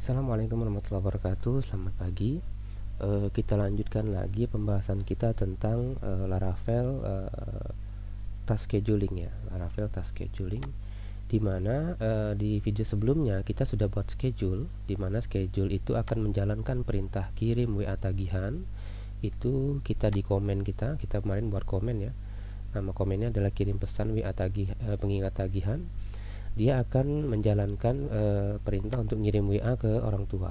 Assalamualaikum warahmatullahi wabarakatuh. Selamat pagi. Kita lanjutkan lagi pembahasan kita tentang Laravel task scheduling ya, Laravel task scheduling. Dimana di video sebelumnya kita sudah buat schedule, dimana schedule itu akan menjalankan perintah kirim WA tagihan. Itu kita di komen kita kemarin buat komen ya. Nama komennya adalah kirim pesan WA pengingat tagihan. Dia akan menjalankan perintah untuk ngirim WA ke orang tua.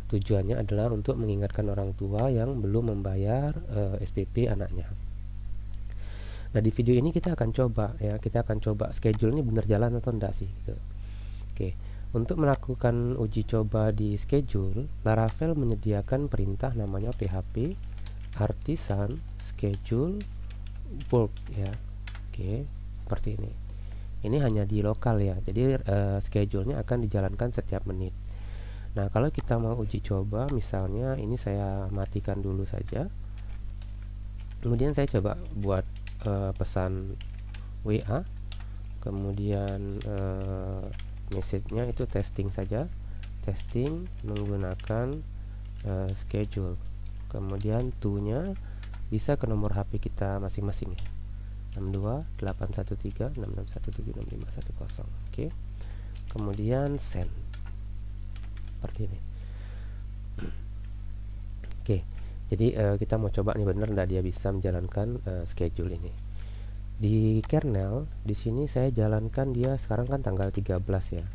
Tujuannya adalah untuk mengingatkan orang tua yang belum membayar SPP anaknya. Nah, di video ini kita akan coba schedule ini benar jalan atau enggak sih gitu. Oke. Untuk melakukan uji coba di schedule, Laravel menyediakan perintah namanya php artisan schedule work ya. Oke, seperti ini. Ini hanya di lokal ya, jadi schedule-nya akan dijalankan setiap menit. Nah, kalau kita mau uji coba, misalnya ini saya matikan dulu saja. Kemudian saya coba buat pesan WA, kemudian message-nya itu testing saja, testing menggunakan schedule. Kemudian to-nya bisa ke nomor HP kita masing-masing ya. 62813661765510. Oke. Kemudian send. Seperti ini. Oke. Jadi kita mau coba nih bener enggak dia bisa menjalankan schedule ini. Di kernel di sini saya jalankan dia sekarang kan tanggal 13 ya.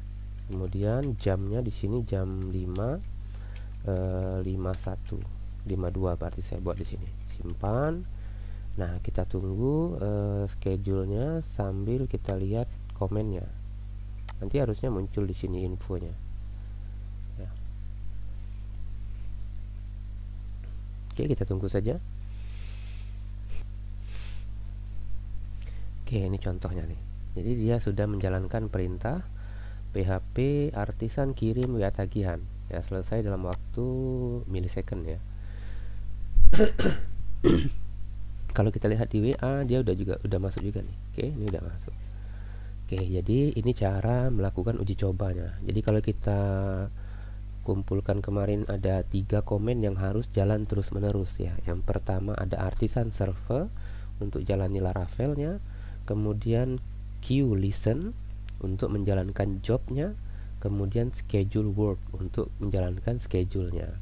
Kemudian jamnya di sini jam 5 51 52 berarti saya buat di sini. Simpan. Nah, kita tunggu schedule-nya sambil kita lihat komennya. Nanti harusnya muncul di sini infonya. Ya. Oke, kita tunggu saja. Oke, ini contohnya nih. Jadi dia sudah menjalankan perintah PHP artisan kirim WA tagihan. Ya, selesai dalam waktu milisecond ya. Kalau kita lihat di WA dia udah masuk juga nih. Oke, ini udah masuk. Oke, jadi ini cara melakukan uji cobanya. Jadi kalau kita kumpulkan kemarin ada 3 komen yang harus jalan terus menerus ya. Yang pertama ada artisan server untuk jalani Laravelnya, kemudian queue listen untuk menjalankan jobnya, kemudian schedule work untuk menjalankan schedule-nya.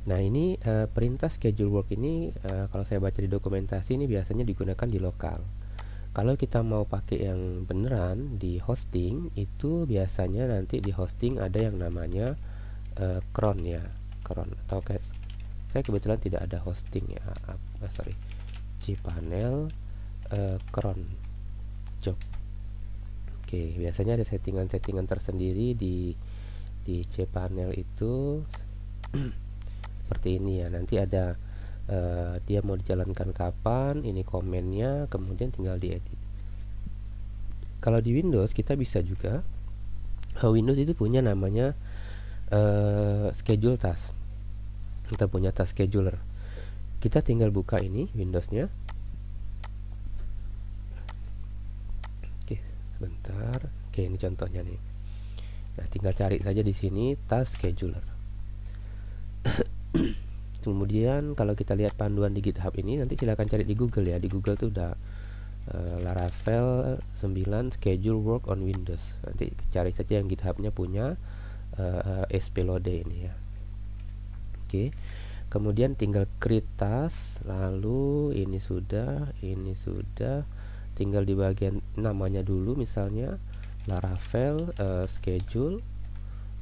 Nah, ini perintah schedule work ini kalau saya baca di dokumentasi ini biasanya digunakan di lokal. Kalau kita mau pakai yang beneran di hosting, itu biasanya nanti di hosting ada yang namanya cron ya, cron atau kayak saya kebetulan tidak ada hosting ya, cPanel cron job. Oke, biasanya ada settingan-settingan tersendiri di cPanel itu. Seperti ini ya, nanti ada dia mau dijalankan kapan, ini komennya, kemudian tinggal diedit. Kalau di Windows kita bisa juga, Windows itu punya namanya schedule task, kita punya task scheduler. Kita tinggal buka ini Windowsnya. Oke, sebentar. Oke, ini contohnya nih. Nah, tinggal cari saja di sini task scheduler. Kemudian kalau kita lihat panduan di GitHub ini, nanti silahkan cari di Google ya. Di Google tuh udah Laravel 9 schedule work on Windows. Nanti cari saja yang GitHub-nya punya spload ini ya. Oke. Kemudian tinggal create task, lalu ini sudah, tinggal di bagian namanya dulu, misalnya Laravel schedule.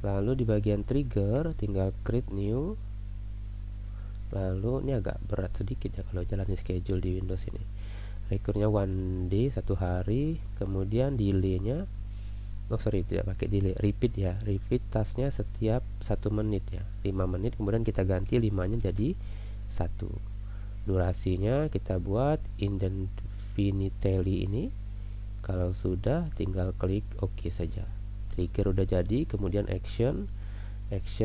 Lalu di bagian trigger tinggal create new. Lalu ini agak berat sedikit ya kalau jalanin schedule di Windows ini. Recurnya one day, 1 hari. Kemudian delay-nya tidak pakai delay, repeat ya. Repeat tasknya setiap 1 menit ya, 5 menit. Kemudian kita ganti 5-nya jadi 1. Durasinya kita buat indefinitely ini. Kalau sudah tinggal klik OK saja. Trigger udah jadi, kemudian action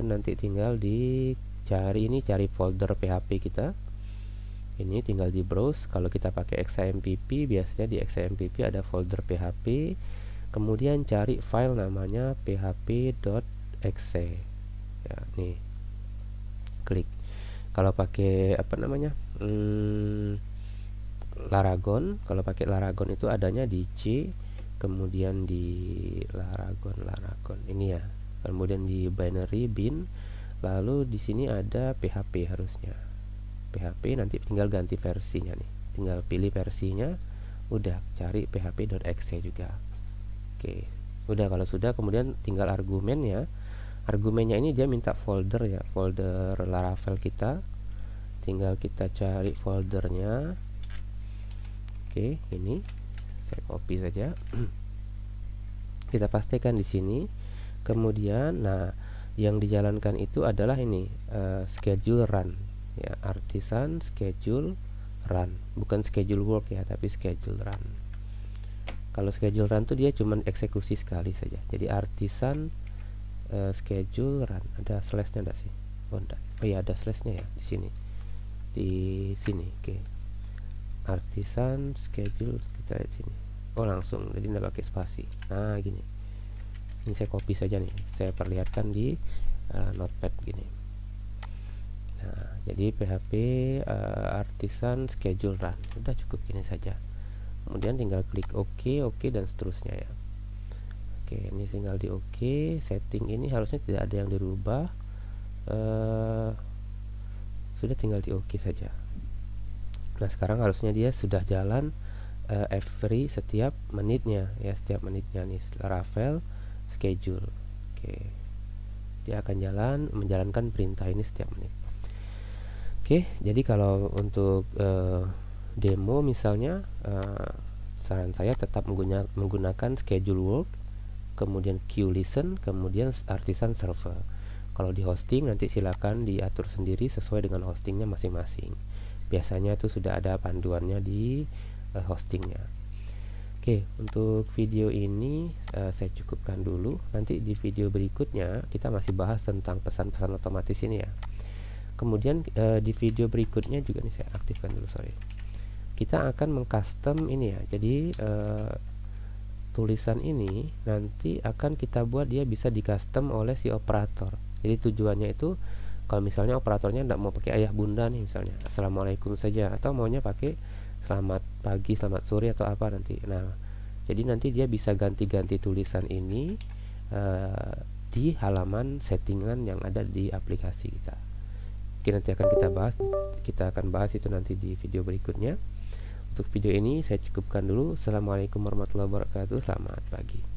nanti tinggal cari folder PHP kita. Ini tinggal di browse. Kalau kita pakai XAMPP, biasanya di XAMPP ada folder PHP. Kemudian cari file namanya php.xampp .exe ya, nih klik. Kalau pakai apa namanya Laragon, kalau pakai Laragon itu adanya di C, kemudian di Laragon ini ya, kemudian di binary bin, lalu di sini ada PHP harusnya. PHP nanti tinggal ganti versinya nih, tinggal pilih versinya, udah cari php.exe juga. Oke, udah. Kalau sudah, kemudian tinggal argumennya. Argumennya ini dia minta folder ya, folder Laravel kita. Tinggal kita cari foldernya. Oke, ini saya copy saja. Kita pastikan di sini. Kemudian, nah, yang dijalankan itu adalah ini schedule run ya, artisan schedule run, bukan schedule work ya, tapi schedule run. Kalau schedule run tuh dia cuman eksekusi sekali saja. Jadi artisan schedule run, ada slashnya enggak sih? Oh enggak. Oh iya, ada slashnya ya di sini. Di sini, oke. Artisan schedule, kita lihat sini. Oh langsung, jadi enggak pakai spasi. Nah gini. Ini saya copy saja nih, saya perlihatkan di notepad gini. Nah, jadi PHP artisan schedule run, udah cukup gini saja. Kemudian tinggal klik OK, dan seterusnya ya. Oke, ini tinggal di OK. Setting ini harusnya tidak ada yang dirubah. Sudah, tinggal di OK saja. Nah, sekarang harusnya dia sudah jalan every setiap menitnya ya, setiap menitnya nih Laravel schedule. Oke, dia akan menjalankan perintah ini setiap menit. Oke, jadi kalau untuk demo misalnya, saran saya tetap menggunakan schedule work, kemudian queue listen, kemudian artisan server. Kalau di hosting nanti silakan diatur sendiri sesuai dengan hostingnya masing-masing. Biasanya itu sudah ada panduannya di hostingnya. Oke, untuk video ini saya cukupkan dulu. Nanti di video berikutnya kita masih bahas tentang pesan-pesan otomatis ini ya. Kemudian di video berikutnya juga nih, saya aktifkan dulu, sorry. Kita akan mengcustom ini ya. Jadi tulisan ini nanti akan kita buat dia bisa di custom oleh si operator. Jadi tujuannya itu kalau misalnya operatornya tidak mau pakai ayah bunda nih, misalnya assalamualaikum saja, atau maunya pakai selamat pagi, selamat sore, atau apa nanti. Nah, jadi nanti dia bisa ganti-ganti tulisan ini di halaman settingan yang ada di aplikasi kita. Oke, nanti akan kita bahas itu nanti di video berikutnya. Untuk video ini saya cukupkan dulu. Assalamualaikum warahmatullahi wabarakatuh. Selamat pagi.